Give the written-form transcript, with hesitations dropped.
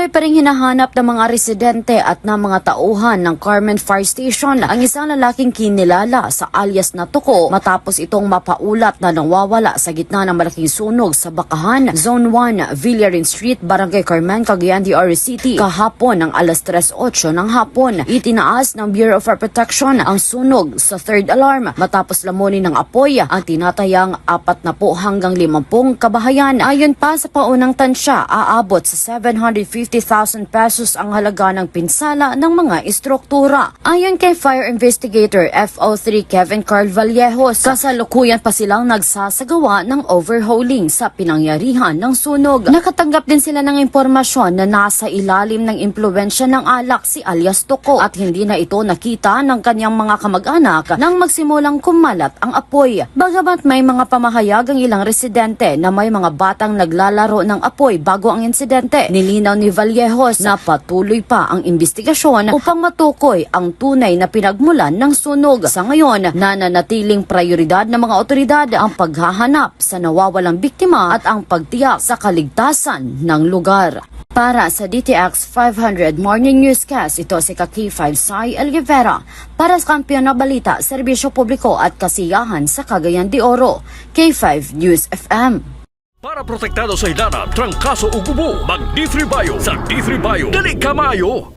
Patuloy pa rin hinahanap ng mga residente at ng mga tauhan ng Carmen Fire Station ang isang lalaking kinilala sa alias na Tuko matapos itong mapaulat na nawawala sa gitna ng malaking sunog sa Bakahan, Zone 1, Villarin Street, Barangay Carmen, Cagayan de Oro City kahapon ng alas 3:08 ng hapon. Itinaas ng Bureau of Fire Protection ang sunog sa third alarm matapos lamunin ng apoy ang tinatayang 40 hanggang 50 kabahayan. Ayon pa sa paunang tansya, aabot sa 750,000 pesos ang halaga ng pinsala ng mga istruktura. Ayon kay Fire Investigator FO3 Kevin Carl Vallejos, kasalukuyan pa silang nagsasagawa ng overhauling sa pinangyarihan ng sunog. Nakatanggap din sila ng impormasyon na nasa ilalim ng impluwensya ng alak si alias Tuko at hindi na ito nakita ng kanyang mga kamag-anak nang magsimulang kumalat ang apoy. Bagamat may mga pamahayag ang ilang residente na may mga batang naglalaro ng apoy bago ang insidente, nilinaw ni Vallejos na patuloy pa ang investigasyon upang matukoy ang tunay na pinagmulan ng sunog. Sa ngayon, nananatiling prioridad ng mga otoridad ang paghahanap sa nawawalang biktima at ang pagtiyak sa kaligtasan ng lugar. Para sa DTX 500 Morning Newscast, ito si Kaki5 Sai Elguevera para sa Kampiyon na Balita, Serbisyo Publiko at Kasiyahan sa Cagayan de Oro, K5 News FM. Para protektado sa hidana, trangkaso o gubo, mag D3 Bio. Sa D3 Bio, dali kamayo!